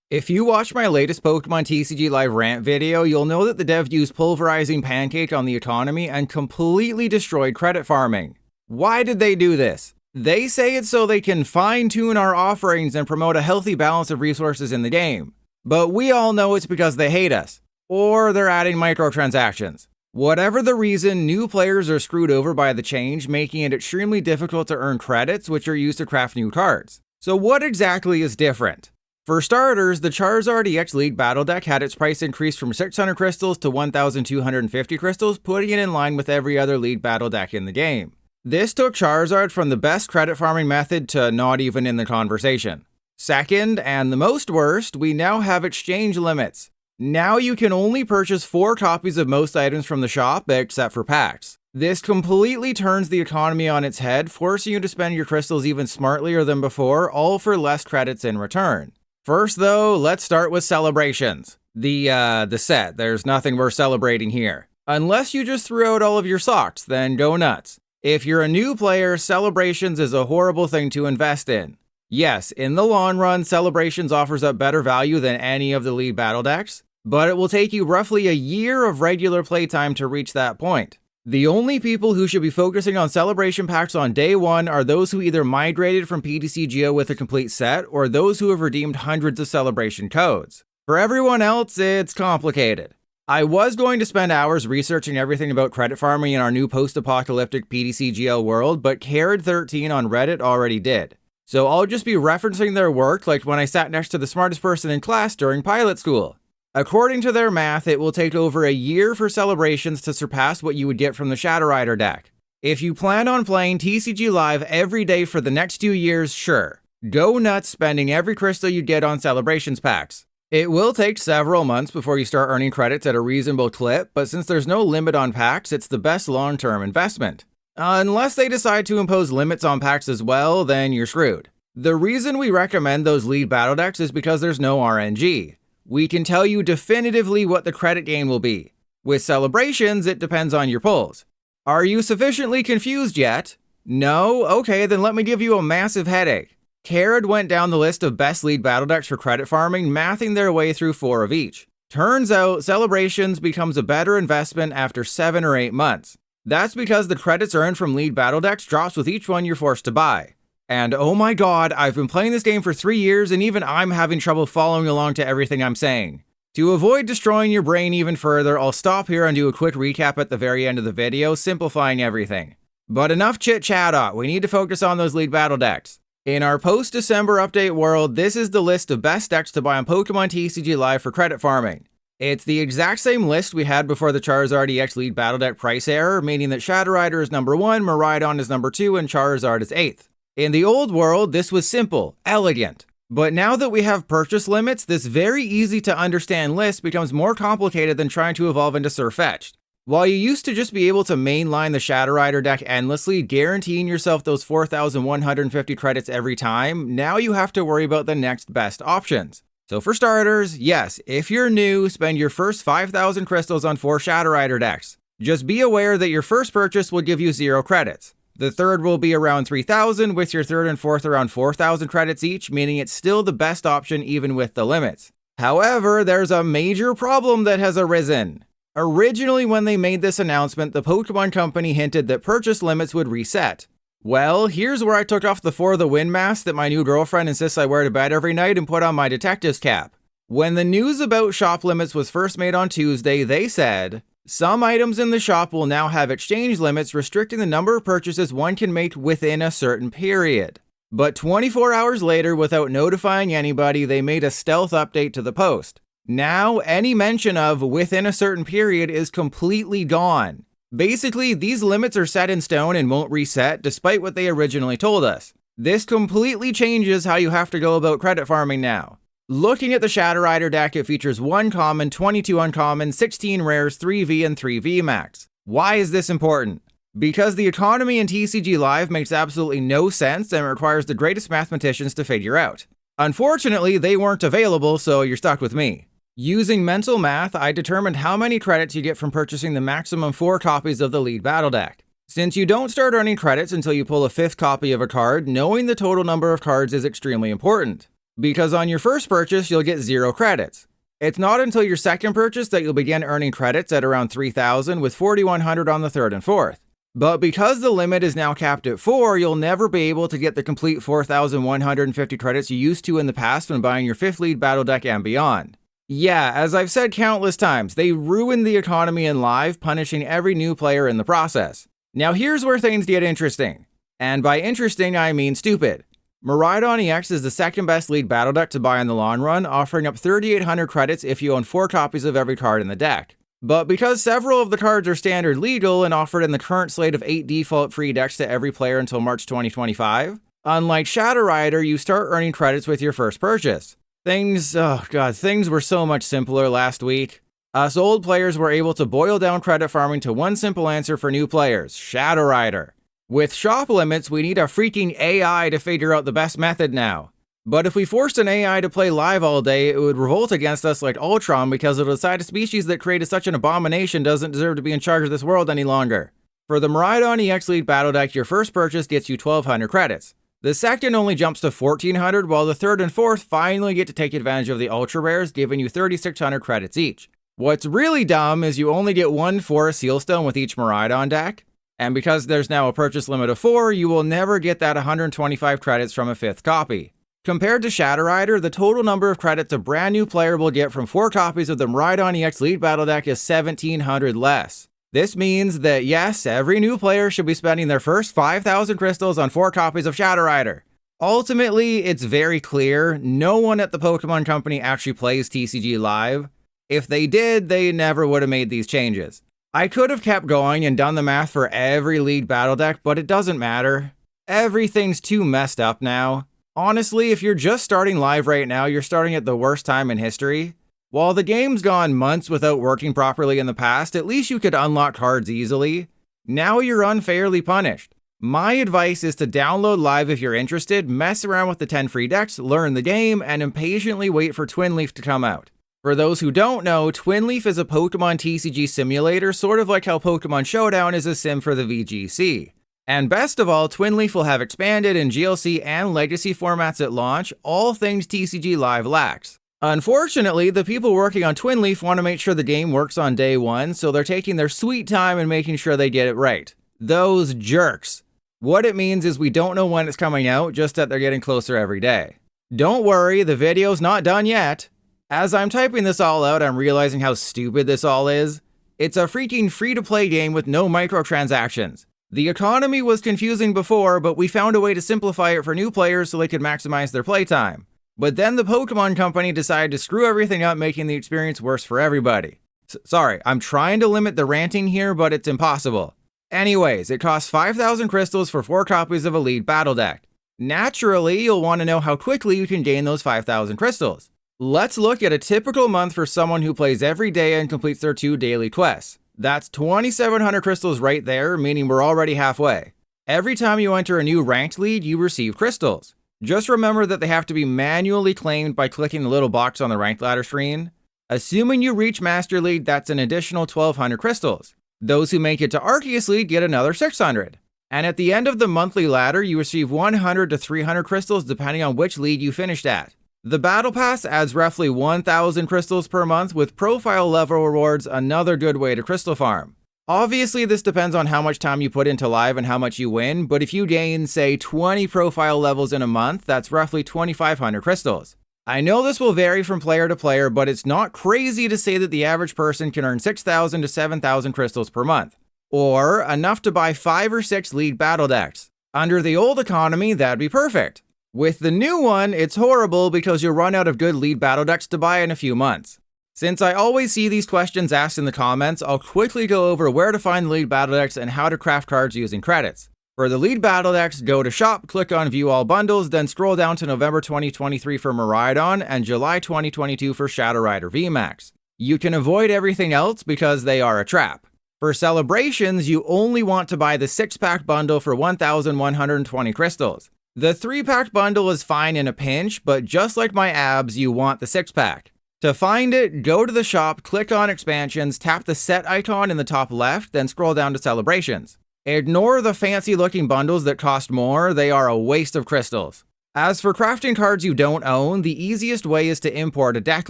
If you watch my latest Pokemon TCG Live rant video, you'll know that the dev used Pulverizing Pancake on the economy and completely destroyed credit farming. Why did they do this? They say it's so they can fine-tune our offerings and promote a healthy balance of resources in the game. But we all know it's because they hate us. Or they're adding microtransactions. Whatever the reason, new players are screwed over by the change, making it extremely difficult to earn credits, which are used to craft new cards. So what exactly is different? For starters, the Charizard EX League Battle Deck had its price increased from 600 crystals to 1,250 crystals, putting it in line with every other League Battle Deck in the game. This took Charizard from the best credit farming method to not even in the conversation. Second, and the most worst, we now have exchange limits. Now you can only purchase 4 copies of most items from the shop, except for packs. This completely turns the economy on its head, forcing you to spend your crystals even smartlier than before, all for less credits in return. First though, let's start with celebrations. The set, there's nothing worth celebrating here. Unless you just threw out all of your socks, then go nuts. If you're a new player, Celebrations is a horrible thing to invest in. Yes, in the long run, Celebrations offers up better value than any of the League Battle Decks, but it will take you roughly a year of regular playtime to reach that point. The only people who should be focusing on celebration packs on day one are those who either migrated from PTCGO with a complete set, or those who have redeemed hundreds of celebration codes. For everyone else, it's complicated. I was going to spend hours researching everything about credit farming in our new post-apocalyptic PTCGO world, but Carrot13 on Reddit already did. So I'll just be referencing their work like when I sat next to the smartest person in class during pilot school. According to their math, it will take over a year for Celebrations to surpass what you would get from the Shadow Rider deck. If you plan on playing TCG Live every day for the next 2 years, sure. Go nuts spending every crystal you get on Celebrations packs. It will take several months before you start earning credits at a reasonable clip, but since there's no limit on packs, it's the best long-term investment. Unless they decide to impose limits on packs as well, then you're screwed. The reason we recommend those lead battle decks is because there's no RNG. We can tell you definitively what the credit gain will be. With Celebrations, it depends on your pulls. Are you sufficiently confused yet? No? Okay, then let me give you a massive headache. Carrot went down the list of best lead battle decks for credit farming, mathing their way through 4 of each. Turns out, Celebrations becomes a better investment after 7 or 8 months. That's because the credits earned from lead battle decks drops with each one you're forced to buy. And oh my god, I've been playing this game for 3 years and even I'm having trouble following along to everything I'm saying. To avoid destroying your brain even further, I'll stop here and do a quick recap at the very end of the video, simplifying everything. But enough chit-chat, we need to focus on those lead battle decks. In our post-December update world, this is the list of best decks to buy on Pokemon TCG Live for credit farming. It's the exact same list we had before the Charizard EX League Battle Deck price error, meaning that Shadow Rider is number 1, Miraidon is number 2, and Charizard is 8th. In the old world, this was simple, elegant. But now that we have purchase limits, this very easy to understand list becomes more complicated than trying to evolve into Sirfetch'd. While you used to just be able to mainline the Shadow Rider deck endlessly, guaranteeing yourself those 4,150 credits every time, now you have to worry about the next best options. So for starters, yes, if you're new, spend your first 5,000 crystals on 4 Shadow Rider decks. Just be aware that your first purchase will give you 0 credits. The third will be around 3,000, with your third and fourth around 4,000 credits each, meaning it's still the best option even with the limits. However, there's a major problem that has arisen. Originally, when they made this announcement, the Pokemon Company hinted that purchase limits would reset. Well, here's where I took off the For the Win mask that my new girlfriend insists I wear to bed every night and put on my detective's cap. When the news about shop limits was first made on Tuesday, they said, some items in the shop will now have exchange limits restricting the number of purchases one can make within a certain period. But 24 hours later, without notifying anybody, they made a stealth update to the post. Now, any mention of within a certain period is completely gone. Basically, these limits are set in stone and won't reset, despite what they originally told us. This completely changes how you have to go about credit farming now. Looking at the Shadow Rider deck, it features 1 common, 22 uncommon, 16 rares, 3V, and 3V max. Why is this important? Because the economy in TCG Live makes absolutely no sense and requires the greatest mathematicians to figure out. Unfortunately, they weren't available, so you're stuck with me. Using mental math, I determined how many credits you get from purchasing the maximum 4 copies of the lead battle deck. Since you don't start earning credits until you pull a 5th copy of a card, knowing the total number of cards is extremely important. Because on your first purchase, you'll get 0 credits. It's not until your second purchase that you'll begin earning credits at around 3,000 with 4,100 on the third and fourth. But because the limit is now capped at 4, you'll never be able to get the complete 4,150 credits you used to in the past when buying your 5th lead battle deck and beyond. Yeah, as I've said countless times, they ruined the economy in Live, punishing every new player in the process. Now here's where things get interesting. And by interesting, I mean stupid. Miraidon EX is the second best lead battle deck to buy in the long run, offering up 3,800 credits if you own 4 copies of every card in the deck. But because several of the cards are standard legal and offered in the current slate of 8 default free decks to every player until March 2025, unlike Shadow Rider, you start earning credits with your first purchase. Things were so much simpler last week. Us old players were able to boil down credit farming to one simple answer for new players: Shadow Rider. With shop limits, we need a freaking AI to figure out the best method now. But if we forced an AI to play Live all day, it would revolt against us like Ultron because it'll decide a species that created such an abomination doesn't deserve to be in charge of this world any longer. For the Miraidon EX Lead Battle Deck, your first purchase gets you 1,200 credits. The second only jumps to 1,400, while the third and fourth finally get to take advantage of the Ultra Rares, giving you 3,600 credits each. What's really dumb is you only get 1 Forest Sealstone with each Miraidon deck. And because there's now a purchase limit of 4, you will never get that 125 credits from a 5th copy. Compared to Shadow Rider, the total number of credits a brand new player will get from 4 copies of the Miraidon EX Lead Battle Deck is 1,700 less. This means that yes, every new player should be spending their first 5,000 crystals on 4 copies of Shadow Rider. Ultimately, it's very clear, no one at the Pokemon Company actually plays TCG Live. If they did, they never would have made these changes. I could have kept going and done the math for every lead battle deck, but it doesn't matter. Everything's too messed up now. Honestly, if you're just starting Live right now, you're starting at the worst time in history. While the game's gone months without working properly in the past, at least you could unlock cards easily. Now you're unfairly punished. My advice is to download Live if you're interested, mess around with the 10 free decks, learn the game, and impatiently wait for Twin Leaf to come out. For those who don't know, Twin Leaf is a Pokemon TCG simulator, sort of like how Pokemon Showdown is a sim for the VGC. And best of all, Twin Leaf will have expanded in GLC and Legacy formats at launch, all things TCG Live lacks. Unfortunately, the people working on Twin Leaf want to make sure the game works on day 1, so they're taking their sweet time and making sure they get it right. Those jerks. What it means is we don't know when it's coming out, just that they're getting closer every day. Don't worry, the video's not done yet. As I'm typing this all out, I'm realizing how stupid this all is. It's a freaking free-to-play game with no microtransactions. The economy was confusing before, but we found a way to simplify it for new players so they could maximize their playtime. But then the Pokemon Company decided to screw everything up, making the experience worse for everybody. Sorry, I'm trying to limit the ranting here, but it's impossible. Anyways, it costs 5,000 crystals for 4 copies of a lead battle deck. Naturally, you'll want to know how quickly you can gain those 5,000 crystals. Let's look at a typical month for someone who plays every day and completes their 2 daily quests. That's 2,700 crystals right there, meaning we're already halfway. Every time you enter a new ranked league, you receive crystals. Just remember that they have to be manually claimed by clicking the little box on the ranked ladder screen. Assuming you reach Master League, that's an additional 1,200 crystals. Those who make it to Arceus League get another 600. And at the end of the monthly ladder, you receive 100 to 300 crystals depending on which league you finished at. The Battle Pass adds roughly 1,000 crystals per month, with profile level rewards another good way to crystal farm. Obviously, this depends on how much time you put into Live and how much you win, but if you gain, say, 20 profile levels in a month, that's roughly 2,500 crystals. I know this will vary from player to player, but it's not crazy to say that the average person can earn 6,000 to 7,000 crystals per month, or enough to buy 5 or 6 lead battle decks. Under the old economy, that'd be perfect. With the new one, it's horrible because you'll run out of good lead battle decks to buy in a few months. Since I always see these questions asked in the comments, I'll quickly go over where to find the lead battle decks and how to craft cards using credits. For the lead battle decks, go to Shop, click on View All Bundles, then scroll down to November 2023 for Miraidon and July 2022 for Shadow Rider VMAX. You can avoid everything else because they are a trap. For celebrations, you only want to buy the 6-pack bundle for 1,120 crystals. The 3-pack bundle is fine in a pinch, but just like my abs, you want the 6-pack. To find it, go to the shop, click on expansions, tap the set icon in the top left, then scroll down to celebrations. Ignore the fancy looking bundles that cost more, they are a waste of crystals. As for crafting cards you don't own, the easiest way is to import a deck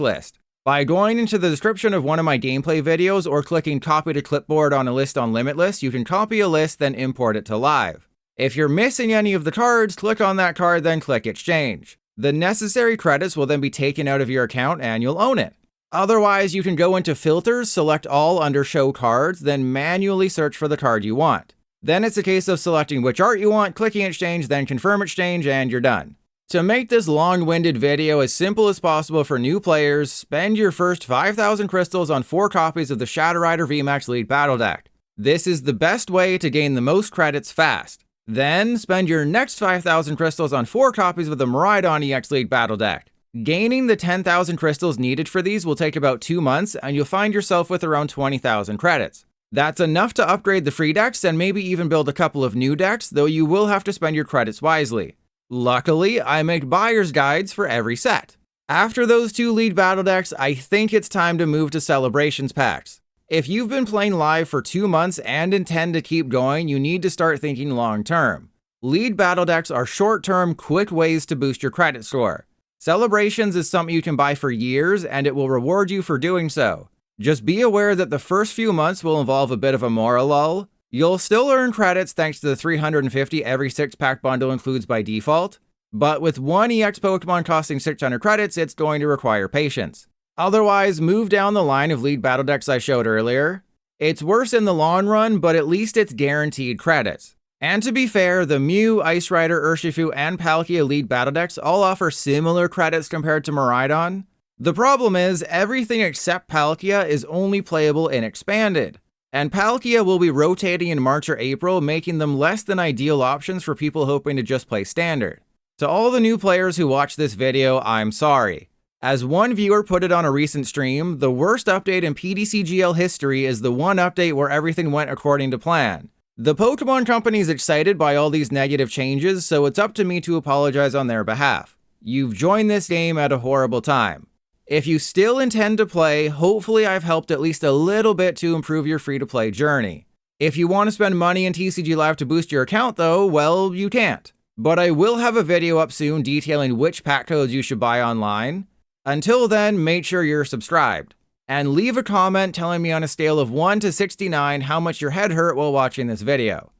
list. By going into the description of one of my gameplay videos or clicking copy to clipboard on a list on Limitless, you can copy a list then import it to live. If you're missing any of the cards, click on that card then click exchange. The necessary credits will then be taken out of your account and you'll own it. Otherwise, you can go into filters, select all under show cards, then manually search for the card you want. Then it's a case of selecting which art you want, clicking exchange, then confirm exchange, and you're done. To make this long-winded video as simple as possible for new players, spend your first 5,000 crystals on 4 copies of the Shadow Rider VMAX Lead Battle Deck. This is the best way to gain the most credits fast. Then, spend your next 5,000 crystals on 4 copies of the Miraidon EX Lead Battle Deck. Gaining the 10,000 crystals needed for these will take about 2 months, and you'll find yourself with around 20,000 credits. That's enough to upgrade the free decks and maybe even build a couple of new decks, though you will have to spend your credits wisely. Luckily, I make buyer's guides for every set. After those 2 lead battle decks, I think it's time to move to celebrations packs. If you've been playing live for 2 months and intend to keep going, you need to start thinking long term. Lead battle decks are short term, quick ways to boost your credit score. Celebrations is something you can buy for years and it will reward you for doing so. Just be aware that the first few months will involve a bit of a moral lull. You'll still earn credits thanks to the 350 every 6-pack bundle includes by default, but with one EX Pokemon costing 600 credits, it's going to require patience. Otherwise, move down the line of lead battle decks I showed earlier. It's worse in the long run, but at least it's guaranteed credits. And to be fair, the Mew, Ice Rider, Urshifu, and Palkia lead battle decks all offer similar credits compared to Miraidon. The problem is, everything except Palkia is only playable in Expanded. And Palkia will be rotating in March or April, making them less than ideal options for people hoping to just play Standard. To all the new players who watch this video, I'm sorry. As one viewer put it on a recent stream, the worst update in PTCGL history is the one update where everything went according to plan. The Pokemon Company's excited by all these negative changes, so it's up to me to apologize on their behalf. You've joined this game at a horrible time. If you still intend to play, hopefully I've helped at least a little bit to improve your free-to-play journey. If you want to spend money in TCG Live to boost your account though, well, you can't. But I will have a video up soon detailing which pack codes you should buy online. Until then, make sure you're subscribed. And leave a comment telling me on a scale of 1 to 69 how much your head hurt while watching this video.